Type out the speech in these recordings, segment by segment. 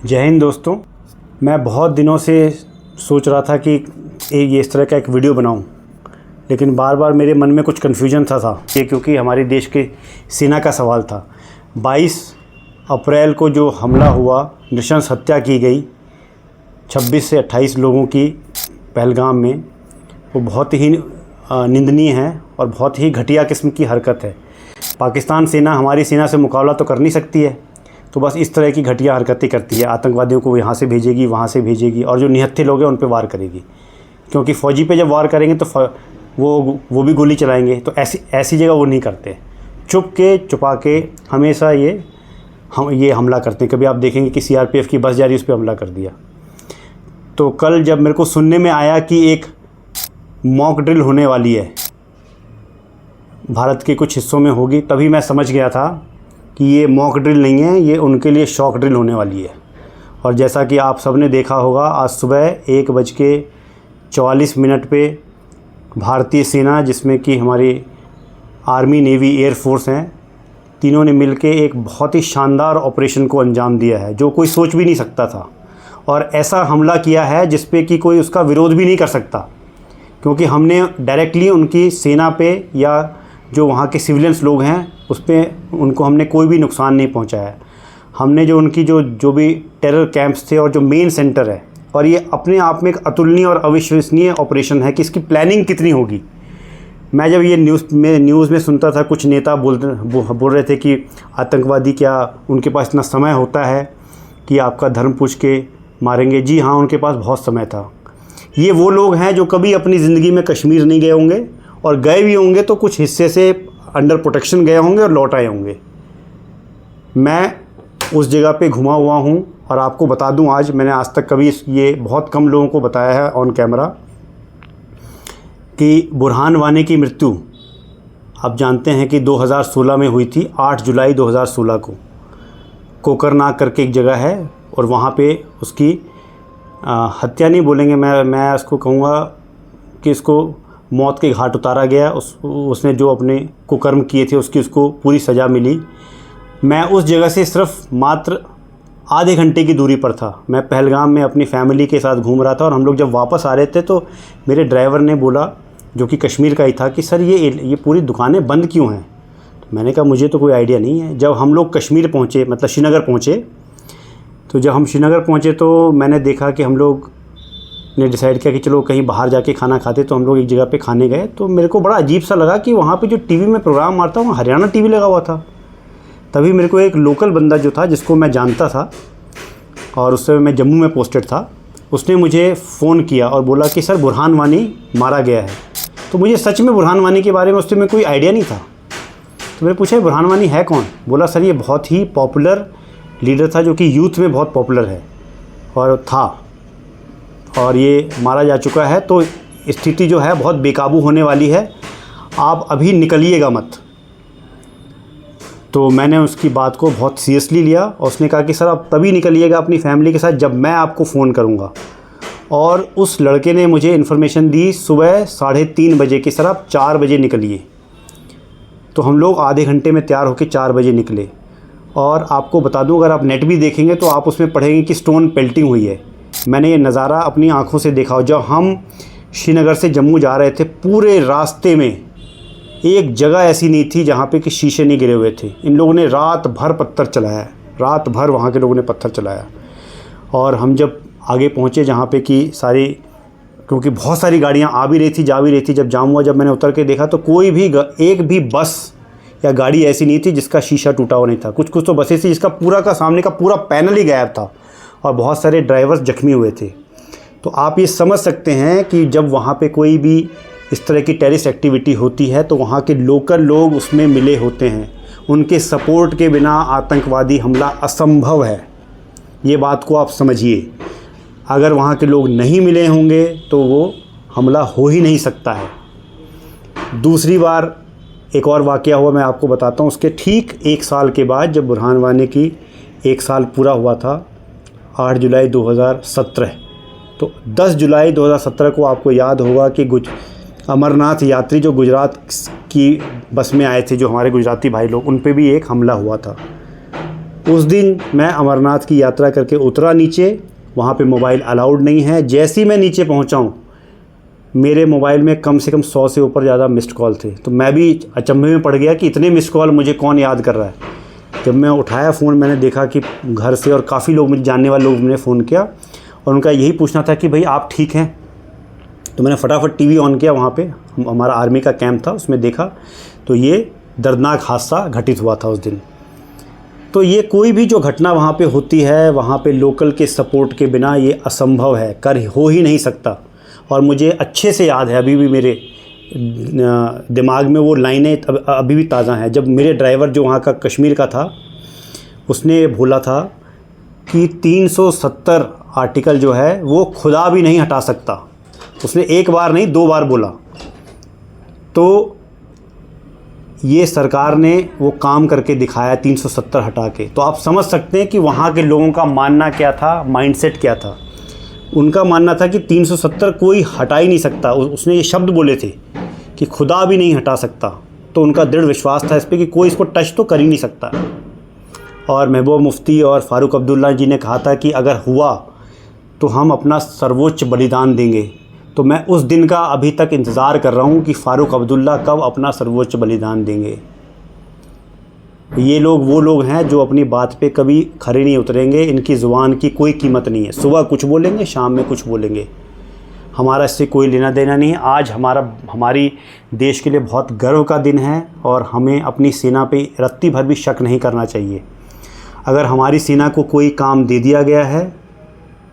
जय हिंद दोस्तों। मैं बहुत दिनों से सोच रहा था कि ये इस तरह का एक वीडियो बनाऊं, लेकिन बार बार मेरे मन में कुछ कन्फ्यूजन था ये, क्योंकि हमारे देश के सेना का सवाल था। 22 अप्रैल को जो हमला हुआ, नृशंस हत्या की गई 26 से 28 लोगों की पहलगाम में, वो बहुत ही निंदनीय है और बहुत ही घटिया किस्म की हरकत है। पाकिस्तान सेना हमारी सेना से मुकाबला तो कर नहीं सकती है, तो बस इस तरह की घटिया हरकतें करती है। आतंकवादियों को यहाँ से भेजेगी, वहाँ से भेजेगी, और जो निहत्थे लोग हैं उन पे वार करेगी, क्योंकि फ़ौजी पे जब वार करेंगे तो वो भी गोली चलाएंगे। तो ऐसी जगह वो नहीं करते, छुपा के हमेशा ये हमला करते हैं। कभी आप देखेंगे कि CRPF की बस जा रही है, उस पर हमला कर दिया। तो कल जब मेरे को सुनने में आया कि एक मॉक ड्रिल होने वाली है, भारत के कुछ हिस्सों में होगी, तभी मैं समझ गया था कि ये मॉक ड्रिल नहीं है, ये उनके लिए शॉक ड्रिल होने वाली है। और जैसा कि आप सब ने देखा होगा, आज सुबह 1:44 पे भारतीय सेना, जिसमें कि हमारी आर्मी, नेवी, एयरफोर्स हैं, तीनों ने मिलकर एक बहुत ही शानदार ऑपरेशन को अंजाम दिया है, जो कोई सोच भी नहीं सकता था। और ऐसा हमला किया है जिस पे कि कोई उसका विरोध भी नहीं कर सकता, क्योंकि हमने डायरेक्टली उनकी सेना पे या जो वहाँ के सिविलियंस लोग हैं उस पर उनको हमने कोई भी नुकसान नहीं पहुँचाया। हमने जो उनकी जो भी टेरर कैंप्स थे और जो मेन सेंटर है, और ये अपने आप में एक अतुलनीय और अविश्वसनीय ऑपरेशन है कि इसकी प्लानिंग कितनी होगी। मैं जब ये न्यूज़ में सुनता था, कुछ नेता बोल रहे थे कि आतंकवादी क्या उनके पास इतना समय होता है कि आपका धर्म पूछ के मारेंगे। जी हाँ, उनके पास बहुत समय था। ये वो लोग हैं जो कभी अपनी ज़िंदगी में कश्मीर नहीं गए होंगे, और गए भी होंगे तो कुछ हिस्से से अंडर प्रोटेक्शन गए होंगे और लौट आए होंगे। मैं उस जगह पे घुमा हुआ हूँ, और आपको बता दूँ, आज मैंने आज तक कभी ये बहुत कम लोगों को बताया है ऑन कैमरा कि बुरहान वानी की मृत्यु आप जानते हैं कि 2016 में हुई थी। 8 जुलाई 2016 को कोकरनाग करके एक जगह है, और वहाँ पे उसकी हत्या नहीं बोलेंगे, मैं उसको कहूँगा कि इसको मौत के घाट उतारा गया। उसने जो अपने कुकर्म किए थे उसको पूरी सज़ा मिली। मैं उस जगह से सिर्फ मात्र आधे घंटे की दूरी पर था। मैं पहलगाम में अपनी फैमिली के साथ घूम रहा था, और हम लोग जब वापस आ रहे थे तो मेरे ड्राइवर ने बोला, जो कि कश्मीर का ही था, कि सर ये पूरी दुकानें बंद क्यों हैं। तो मैंने कहा मुझे तो कोई आइडिया नहीं है। जब हम लोग कश्मीर पहुँचे, मतलब श्रीनगर पहुँचे, तो जब हम श्रीनगर पहुँचे तो मैंने देखा कि हम लोग ने डिसाइड किया कि चलो कहीं बाहर जाके खाना खाते। तो हम लोग एक जगह पे खाने गए, तो मेरे को बड़ा अजीब सा लगा कि वहाँ पे जो टीवी में प्रोग्राम मारता, वहाँ हरियाणा टीवी लगा हुआ था। तभी मेरे को एक लोकल बंदा जो था, जिसको मैं जानता था, और उस समय मैं जम्मू में पोस्टेड था, उसने मुझे फ़ोन किया और बोला कि सर बुरहान वानी मारा गया है। तो मुझे सच में बुरहान वानी के बारे में उस समय कोई आइडिया नहीं था। तो मैंने पूछा बुरहान वानी है कौन। बोला सर ये बहुत ही पॉपुलर लीडर था, जो कि यूथ में बहुत पॉपुलर है और था, और ये मारा जा चुका है। तो स्थिति जो है बहुत बेकाबू होने वाली है, आप अभी निकलिएगा मत। तो मैंने उसकी बात को बहुत सीरियसली लिया, और उसने कहा कि सर आप तभी निकलिएगा अपनी फैमिली के साथ जब मैं आपको फ़ोन करूँगा। और उस लड़के ने मुझे इन्फॉर्मेशन दी सुबह 3:30 बजे कि सर आप 4 बजे निकलिए। तो हम लोग आधे घंटे में तैयार होकर 4 बजे निकले। और आपको बता दूं, अगर आप नेट भी देखेंगे तो आप उसमें पढ़ेंगे कि स्टोन पेल्टिंग हुई है। मैंने ये नज़ारा अपनी आँखों से देखा। जब हम श्रीनगर से जम्मू जा रहे थे, पूरे रास्ते में एक जगह ऐसी नहीं थी जहाँ पे कि शीशे नहीं गिरे हुए थे। इन लोगों ने रात भर पत्थर चलाया, रात भर वहाँ के लोगों ने पत्थर चलाया। और हम जब आगे पहुँचे जहाँ पे कि सारी, क्योंकि बहुत सारी गाड़ियाँ आ भी रही थी, जा भी रही थी, जब जाम हुआ, जब मैंने उतर के देखा तो कोई भी एक भी बस या गाड़ी ऐसी नहीं थी जिसका शीशा टूटा हुआ नहीं था। कुछ तो बसें थी जिसका पूरा का सामने का पूरा पैनल ही गायब था, और बहुत सारे ड्राइवर्स जख्मी हुए थे। तो आप ये समझ सकते हैं कि जब वहाँ पे कोई भी इस तरह की टेररिस्ट एक्टिविटी होती है तो वहाँ के लोकल लोग उसमें मिले होते हैं। उनके सपोर्ट के बिना आतंकवादी हमला असंभव है, ये बात को आप समझिए। अगर वहाँ के लोग नहीं मिले होंगे तो वो हमला हो ही नहीं सकता है। दूसरी बार एक और वाक़या हुआ, मैं आपको बताता हूँ। उसके ठीक 1 साल के बाद, जब बुरहान वानी की 1 साल पूरा हुआ था, 8 जुलाई 2017, तो 10 जुलाई 2017 को आपको याद होगा कि अमरनाथ यात्री जो गुजरात की बस में आए थे, जो हमारे गुजराती भाई लोग, उन पे भी एक हमला हुआ था। उस दिन मैं अमरनाथ की यात्रा करके उतरा नीचे, वहाँ पे मोबाइल अलाउड नहीं है। जैसे ही मैं नीचे पहुँचा हूँ, मेरे मोबाइल में कम से कम 100 से ऊपर ज़्यादा मिस्ड कॉल थे। तो मैं भी अचंभे में पड़ गया कि इतने मिस्ड कॉल मुझे कौन याद कर रहा है। जब मैं उठाया फ़ोन, मैंने देखा कि घर से और काफ़ी लोग, मुझे जानने वाले लोग ने फ़ोन किया और उनका यही पूछना था कि भाई आप ठीक हैं। तो मैंने फटाफट टीवी ऑन किया, वहाँ पे हमारा आर्मी का कैंप था, उसमें देखा तो ये दर्दनाक हादसा घटित हुआ था उस दिन। तो ये कोई भी जो घटना वहाँ पे होती है, वहाँ पे लोकल के सपोर्ट के बिना ये असंभव है, हो ही नहीं सकता। और मुझे अच्छे से याद है, अभी भी मेरे दिमाग में वो लाइनें अभी भी ताज़ा हैं। जब मेरे ड्राइवर जो वहाँ का कश्मीर का था, उसने बोला था कि 370 आर्टिकल जो है वो खुदा भी नहीं हटा सकता। उसने एक बार नहीं 2 बार बोला। तो ये सरकार ने वो काम करके दिखाया 370 हटा के। तो आप समझ सकते हैं कि वहाँ के लोगों का मानना क्या था, माइंडसेट क्या था। उनका मानना था कि 370 कोई हटा ही नहीं सकता। उसने ये शब्द बोले थे कि खुदा भी नहीं हटा सकता। तो उनका दृढ़ विश्वास था इस पर कि कोई इसको टच तो कर ही नहीं सकता। और महबूब मुफ्ती और फ़ारूक अब्दुल्ला जी ने कहा था कि अगर हुआ तो हम अपना सर्वोच्च बलिदान देंगे। तो मैं उस दिन का अभी तक इंतज़ार कर रहा हूँ कि फ़ारूक अब्दुल्ला कब अपना सर्वोच्च बलिदान देंगे। ये लोग वो लोग हैं जो अपनी बात पे कभी खरे नहीं उतरेंगे। इनकी ज़ुबान की कोई कीमत नहीं है। सुबह कुछ बोलेंगे, शाम में कुछ बोलेंगे। हमारा इससे कोई लेना देना नहीं है। आज हमारी देश के लिए बहुत गर्व का दिन है और हमें अपनी सेना पे रत्ती भर भी शक नहीं करना चाहिए। अगर हमारी सेना को कोई काम दे दिया गया है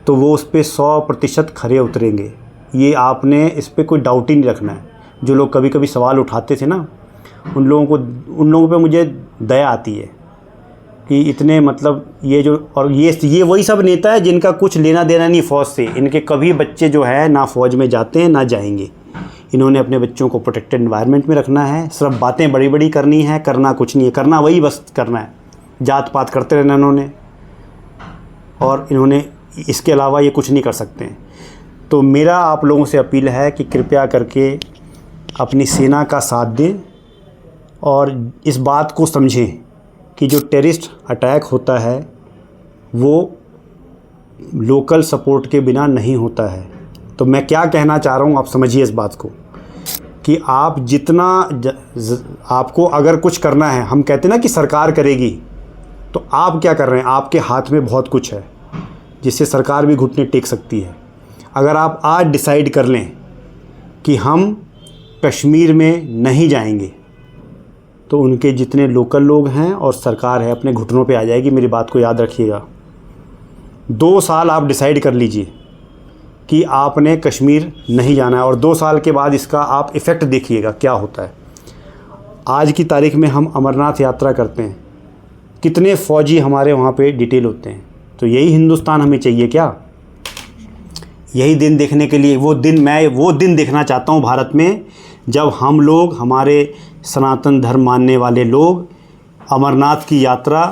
तो वो उस पर 100% खरे उतरेंगे। ये आपने इस पर कोई डाउट ही नहीं रखना है। जो लोग कभी कभी सवाल उठाते थे ना, उन लोगों पे मुझे दया आती है कि इतने मतलब ये वही सब नेता है जिनका कुछ लेना देना नहीं फ़ौज से। इनके कभी बच्चे जो है ना फ़ौज में जाते हैं ना जाएंगे। इन्होंने अपने बच्चों को प्रोटेक्टेड एनवायरनमेंट में रखना है। सिर्फ बातें बड़ी बड़ी करनी है, करना कुछ नहीं है। करना वही बस करना है, जात पात करते रहना इन्होंने, और इन्होंने इसके अलावा ये कुछ नहीं कर सकते हैं। तो मेरा आप लोगों से अपील है कि कृपया करके अपनी सेना का साथ दें और इस बात को समझें कि जो टेररिस्ट अटैक होता है वो लोकल सपोर्ट के बिना नहीं होता है। तो मैं क्या कहना चाह रहा हूँ, आप समझिए इस बात को कि आप जितना आपको अगर कुछ करना है, हम कहते हैं ना कि सरकार करेगी, तो आप क्या कर रहे हैं? आपके हाथ में बहुत कुछ है जिससे सरकार भी घुटने टेक सकती है। अगर आप आज डिसाइड कर लें कि हम कश्मीर में नहीं जाएंगे, तो उनके जितने लोकल लोग हैं और सरकार है अपने घुटनों पे आ जाएगी। मेरी बात को याद रखिएगा। 2 साल आप डिसाइड कर लीजिए कि आपने कश्मीर नहीं जाना है और 2 साल के बाद इसका आप इफ़ेक्ट देखिएगा क्या होता है। आज की तारीख में हम अमरनाथ यात्रा करते हैं, कितने फ़ौजी हमारे वहाँ पे डिटेल होते हैं। तो यही हिंदुस्तान हमें चाहिए क्या? यही दिन देखने के लिए मैं वो दिन देखना चाहता हूँ भारत में, जब हम लोग, हमारे सनातन धर्म मानने वाले लोग अमरनाथ की यात्रा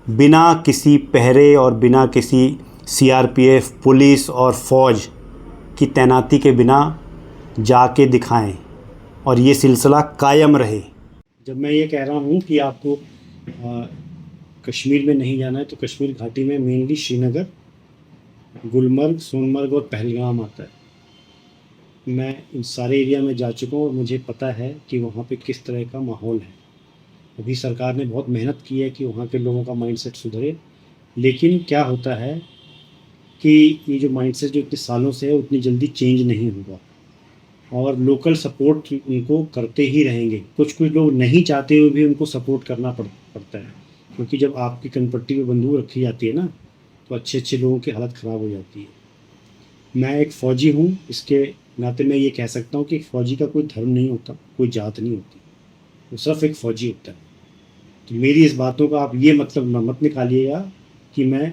बिना किसी पहरे और बिना किसी सीआरपीएफ, पुलिस और फ़ौज की तैनाती के बिना जाके दिखाएं और ये सिलसिला कायम रहे। जब मैं ये कह रहा हूँ कि आपको कश्मीर में नहीं जाना है, तो कश्मीर घाटी में मेनली श्रीनगर, गुलमर्ग, सोनमर्ग और पहलगाम आता है। मैं इन सारे एरिया में जा चुका हूँ और मुझे पता है कि वहाँ पे किस तरह का माहौल है। अभी सरकार ने बहुत मेहनत की है कि वहाँ के लोगों का माइंडसेट सुधरे, लेकिन क्या होता है कि ये जो माइंडसेट जो इतने सालों से है उतनी जल्दी चेंज नहीं होगा और लोकल सपोर्ट उनको करते ही रहेंगे। कुछ लोग नहीं चाहते हुए भी उनको सपोर्ट करना पड़ता है, क्योंकि जब आपकी कनपट्टी पे बंदूक रखी जाती है ना, तो अच्छे लोगों की हालत ख़राब हो जाती है। मैं एक फ़ौजी हूँ, इसके नाते मैं ये कह सकता हूँ कि एक फ़ौजी का कोई धर्म नहीं होता, कोई जात नहीं होती, वो सिर्फ एक फ़ौजी होता है। तो मेरी इस बातों का आप ये मतलब मत निकालिएगा कि मैं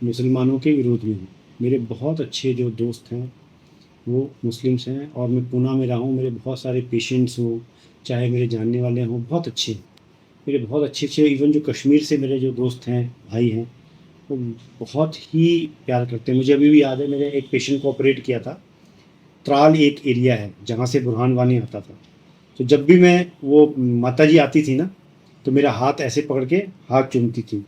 मुसलमानों के विरोध में हूँ। मेरे बहुत अच्छे जो दोस्त हैं वो मुस्लिम्स हैं और मैं पूना में रहा हूँ। मेरे बहुत सारे पेशेंट्स हों, चाहे मेरे जानने वाले हों, बहुत अच्छे हैं। मेरे बहुत अच्छे इवन जो कश्मीर से मेरे जो दोस्त हैं, भाई हैं, वो बहुत ही प्यार करते हैं। मुझे अभी भी याद है, मैंने एक पेशेंट को ऑपरेट किया था। त्राल एक एरिया है जहाँ से बुरहान वानी आता था। तो जब भी मैं वो माता जी आती थी ना, तो मेरा हाथ ऐसे पकड़ के हाथ चूमती थी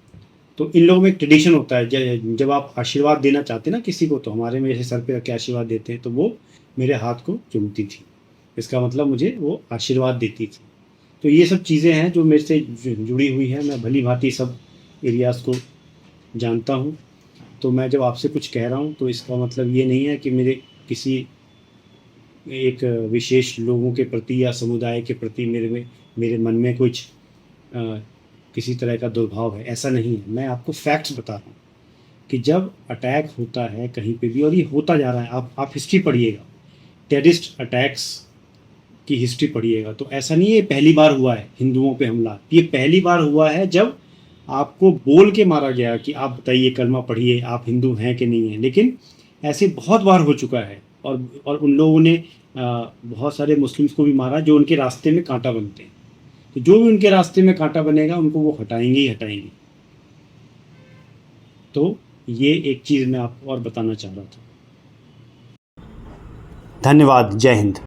तो इन लोगों में एक ट्रेडिशन होता है, जब आप आशीर्वाद देना चाहते हैं ना किसी को, तो हमारे में ऐसे सर पे रख के आशीर्वाद देते हैं, तो वो मेरे हाथ को चूमती थी, इसका मतलब मुझे वो आशीर्वाद देती थी। तो ये सब चीज़ें हैं जो मेरे से जुड़ी हुई हैं, मैं भली भांति सब एरियाज़ को जानता हूँ। तो मैं जब आपसे कुछ कह रहा हूँ तो इसका मतलब ये नहीं है कि मेरे किसी एक विशेष लोगों के प्रति या समुदाय के प्रति मेरे मन में कुछ किसी तरह का दुर्भाव है, ऐसा नहीं है। मैं आपको फैक्ट्स बता रहा हूँ कि जब अटैक होता है कहीं पे भी, और ये होता जा रहा है, आप हिस्ट्री पढ़िएगा, टेररिस्ट अटैक्स की हिस्ट्री पढ़िएगा, तो ऐसा नहीं है ये पहली बार हुआ है हिंदुओं पे हमला। ये पहली बार हुआ है जब आपको बोल के मारा गया कि आप बताइए, कलमा पढ़िए, आप हिंदू हैं कि नहीं हैं। लेकिन ऐसे बहुत बार हो चुका है, और उन लोगों ने बहुत सारे मुस्लिम्स को भी मारा जो उनके रास्ते में कांटा बनते हैं। तो जो भी उनके रास्ते में कांटा बनेगा उनको वो हटाएंगे ही हटाएंगे। तो ये एक चीज़ मैं आपको और बताना चाह रहा था। धन्यवाद। जय हिंद।